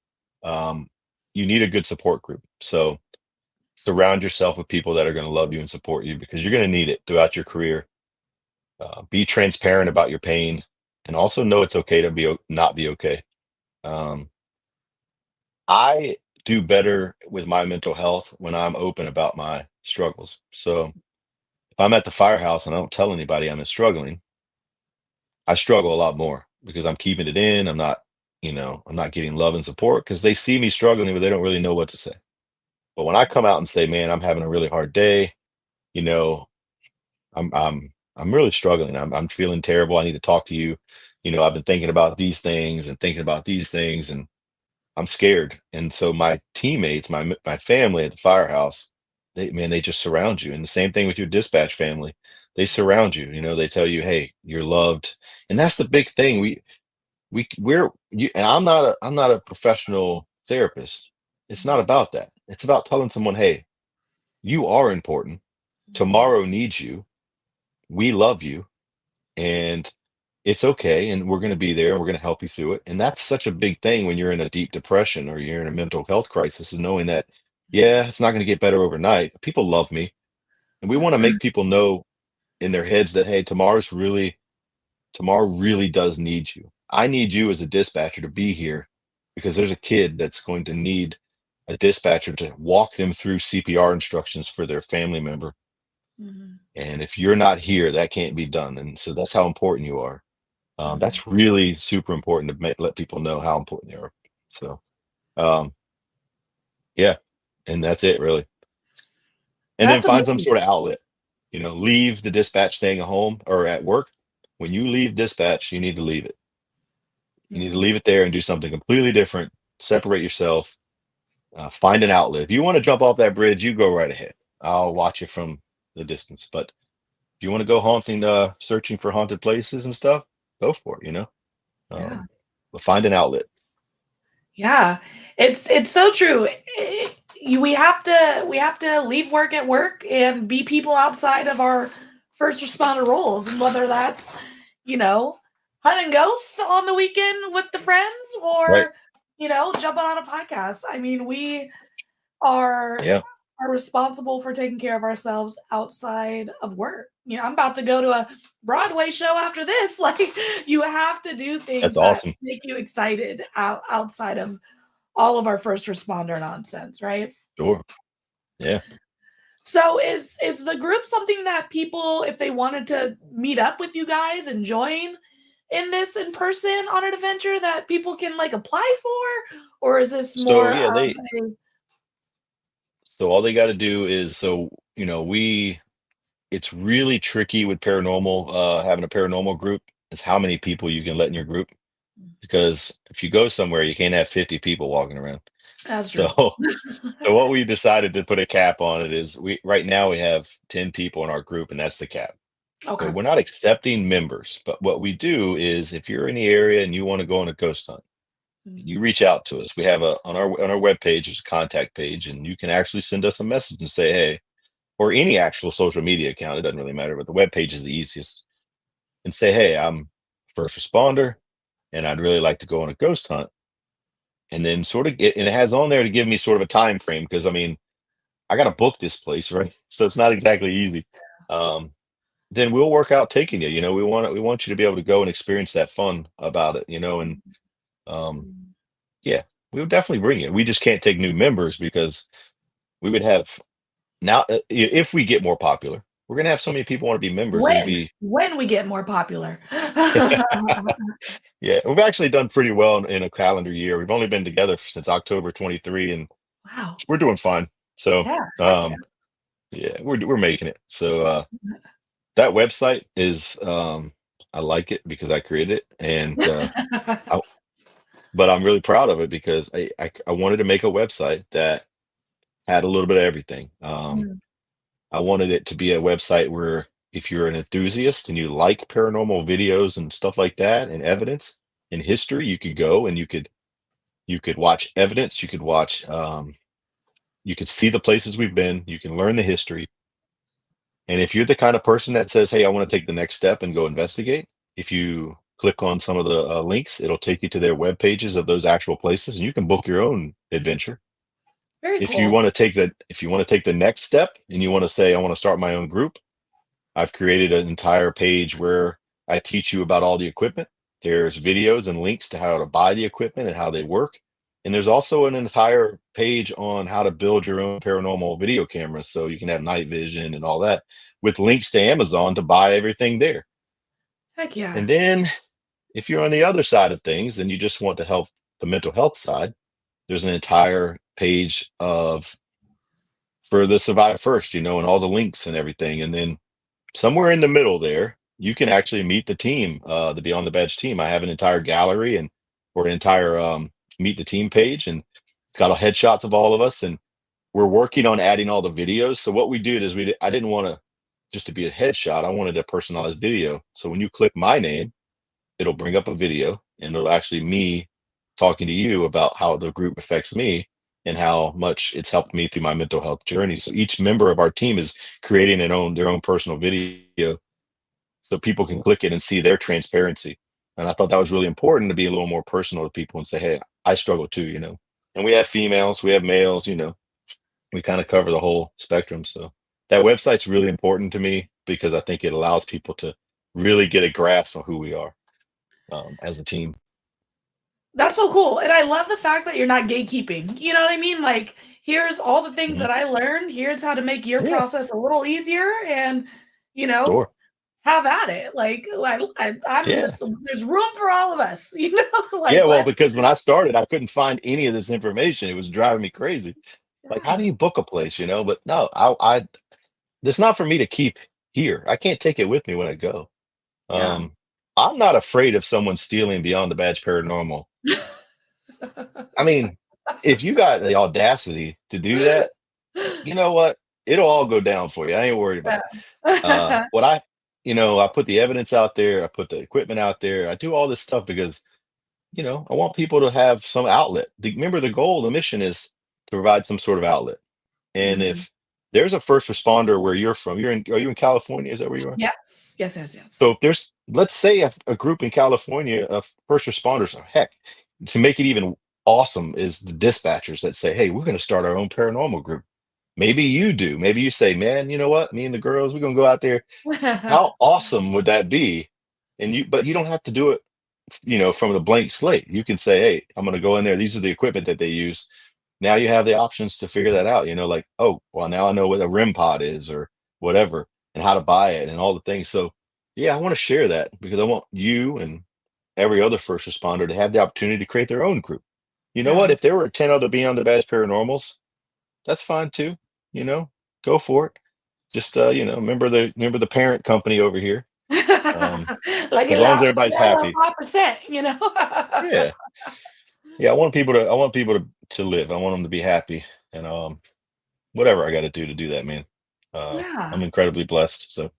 Um, you need a good support group. So surround yourself with people that are going to love you and support you because you're going to need it throughout your career. Be transparent about your pain and also know it's okay to not be okay. Um, I do better with my mental health when I'm open about my struggles. So if I'm at the firehouse and I don't tell anybody I'm struggling, I struggle a lot more because I'm keeping it in. I'm not getting love and support because they see me struggling, but they don't really know what to say. But when I come out and say, "Man, I'm having a really hard day," you know, I'm really struggling. I'm feeling terrible. I need to talk to you. I've been thinking about these things and thinking about these things, and I'm scared. And so my teammates, my family at the firehouse, they just surround you. And the same thing with your dispatch family. They surround you. They tell you, "Hey, you're loved." And that's the big thing. We're you, and I'm not a professional therapist. It's not about that. It's about telling someone, "Hey, you are important. Tomorrow needs you. We love you, and it's okay, and we're going to be there, and we're going to help you through it." And that's such a big thing when you're in a deep depression or you're in a mental health crisis, is knowing that, yeah, it's not going to get better overnight. People love me, and we want to make people know in their heads that, hey, tomorrow really does need you. I need you as a dispatcher to be here because there's a kid that's going to need a dispatcher to walk them through CPR instructions for their family member. Mhm. And if you're not here, that can't be done. And so that's how important you are. That's really super important to let people know how important they are. So, um, yeah, and that's it really. And then That's find some amazing. sort of outlet. Leave the dispatch staying at home or at work. When you leave dispatch, you need to leave it. You need to Mhm. leave it there and do something completely different. Separate yourself. Find an outlet. If you want to jump off that bridge, you go right ahead. I'll watch it from the distance. But if you want to go haunting, searching for haunted places and stuff, go for it. Yeah. But find an outlet. Yeah, it's so true. We have to leave work at work and be people outside of our first responder roles, and whether that's you know hunting ghosts on the weekend with the friends Right. or jumping on a podcast. I mean, we are Yeah. are responsible for taking care of ourselves outside of work. I'm about to go to a Broadway show after this. Like, you have to do That's things that awesome. make you excited outside of all of our first responder nonsense, right? Sure. Yeah. So is the group something that people, if they wanted to meet up with you guys and join in this in person on an adventure, that people can like apply for? Or is this So more yeah, of they so all they got to do is we it's really tricky with paranormal having a paranormal group is how many people you can let in your group because if you go somewhere you can't have 50 people walking around. that's So true. so what we decided to put a cap on it is we right now we have 10 people in our group and that's the cap. So Okay. we're not accepting members, but what we do is if you're in the area and you want to go on a ghost hunt, Mm. you reach out to us. We have a on our webpage, there's a contact page, and you can actually send us a message and say, hey, or any actual social media account, it doesn't really matter, but the webpage is the easiest. And say, hey, I'm first responder and I'd really like to go on a ghost hunt. And then sort of and it has on there to give me sort of a time frame because I mean, I gotta book this place, right? So it's not exactly easy. Um, then we'll work out taking you. We want you to be able to go and experience that fun about it, and um Mm. yeah, we would definitely bring it. We just can't take new members because we would have now if we get more popular, we're gonna have so many people want to be members. It'd When be when we get more popular. yeah, we've actually done pretty well in a calendar year. We've only been together since October 23, and Wow. we're doing fine. So, Yeah, heck um, yeah, we're making it. So, that website is, I like it because I created it, and yeah. I, but I'm really proud of it because I wanted to make a website that had a little bit of everything. Mm. I wanted it to be a website where if you're an enthusiast and you like paranormal videos and stuff like that and evidence and history, you could go and you could watch evidence, you could see the places we've been, you can learn the history. And if you're the kind of person that says, "Hey, I want to take the next step and go investigate," if you click on some of the links, it'll take you to their web pages of those actual places, and you can book your own adventure. Very If you cool. want to take the if you want to take the next step and you want to say, "I want to start my own group," I've created an entire page where I teach you about all the equipment. There's videos and links to how to buy the equipment and how they work. And there's also an entire page on how to build your own paranormal video cameras so you can have night vision and all that with links to Amazon to buy everything there. Heck yeah. And then if you're on the other side of things and you just want to help the mental health side, there's an entire page of for the survive first, and all the links and everything. And then somewhere in the middle there, you can actually meet the team, the Beyond the Badge team. I have an entire gallery and or an entire meet the team page, and it's got all headshots of all of us. And we're working on adding all the videos. So what we did is I didn't want to just to be a headshot. I wanted a personalized video. So when you click my name, it'll bring up a video, and it'll actually me talking to you about how the group affects me and how much it's helped me through my mental health journey. So each member of our team is creating their own personal video so people can click it and see their transparency. And I thought that was really important to be a little more personal to people and say, hey, I struggle too. And we have females, we have males, we kind of cover the whole spectrum. So that website's really important to me because I think it allows people to really get a grasp of who we are as a team. That's so cool. And I love the fact that you're not gatekeeping. You know what I mean? Like, here's all the things Mhm. that I learned. Here's how to make your Yeah, process a little easier. And, you know, sure. have at it. Like, I'm Yeah. just, there's room for all of us, like, Yeah, well, let because when I started, I couldn't find any of this information. It was driving me crazy. Like, how yeah, do you book a place, you know? But no, I it's not for me to keep here. I can't take it with me when I go. yeah. Um, I'm not afraid of someone stealing Beyond the Badge Paranormal. I mean, if you got the audacity to do that, you know what? It'll all go down for you. I ain't worried about it. Yeah. What I, I put the evidence out there, I put the equipment out there, I do all this stuff because, I want people to have some outlet. Remember, the goal, the mission is to provide some sort of outlet. And Mhm. if there's a first responder where you're from, are you in California? Is that where you are? Yes. Yes, yes, So yes. if there's, let's say a group in California of first responders, or heck, to make it even awesome is the dispatchers that say, hey, we're going to start our own paranormal group. Maybe you do. Maybe you say, man, you know what? Me and the girls, we're going to go out there. How awesome would that be? But you don't have to do it, from the blank slate. You can say, hey, I'm going to go in there. These are the equipment that they use. Now you have the options to figure that out, like, oh, well, now I know what a REM pod is or whatever and how to buy it and all the things. So, yeah, I want to share that because I want you and every other first responder to have the opportunity to create their own group. You know what? Yeah. If there were 10 other Beyond the Badge Paranormals, that's fine too. You know, go for it. Just remember the parent company over here. Um, Like as it long as lasts everybody's for happy. 5%. Yeah. Yeah. I want people to live. I want them to be happy. And whatever I got to do that, man. Yeah. I'm incredibly blessed. So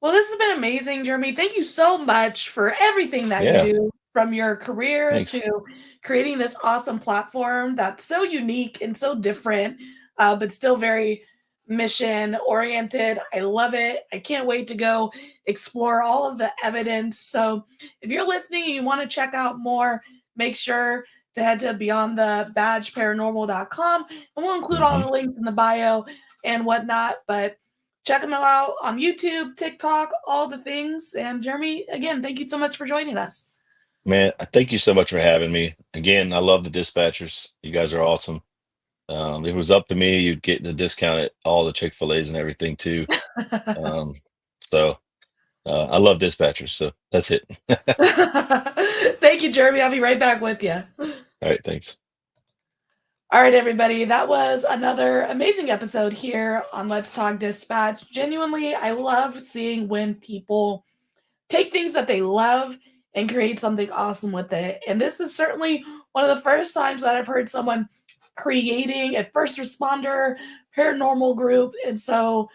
Well, this has been amazing, Jeremy. Thank you so much for everything that you yeah, do, from your careers thanks. to creating this awesome platform that's so unique and so different, but still very mission oriented. I love it. I can't wait to go explore all of the evidence. So, if you're listening and you want to check out more, make sure to head to beyondthebadgeparanormal.com, and we'll include all Hmm. the links in the bio and whatnot. But check them out on YouTube, TikTok, all the things. And Jeremy, again, thank you so much for joining us. Man, thank you so much for having me. Again, I love the dispatchers. You guys are awesome. If it was up to me, you'd get the discount at all the Chick-fil-A's and everything too. Um, so I love dispatchers. So that's it. All Thank you, Jeremy. I'll be right back with you. right, thanks. All right, everybody. That was another amazing episode here on Let's Talk Dispatch. Genuinely, I love seeing when people take things that they love and create something awesome with it. And this is certainly one of the first times that I've heard someone creating a first responder paranormal group. And so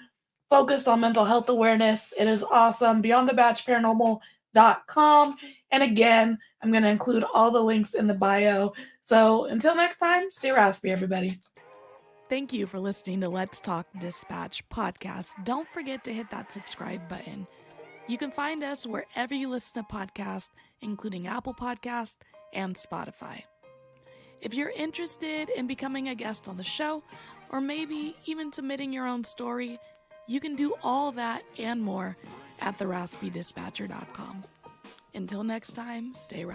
focused on mental health awareness. It is awesome. BeyondTheBadgeParanormal.com. And again, I'm going to include all the links in the bio. So until next time, stay raspy, everybody. Thank you for listening to Let's Talk Dispatch podcast. Don't forget to hit that subscribe button. You can find us wherever you listen to podcasts, including Apple Podcasts and Spotify. If you're interested in becoming a guest on the show, or maybe even submitting your own story, you can do all that and more at theraspydispatcher.com. Until next time, stay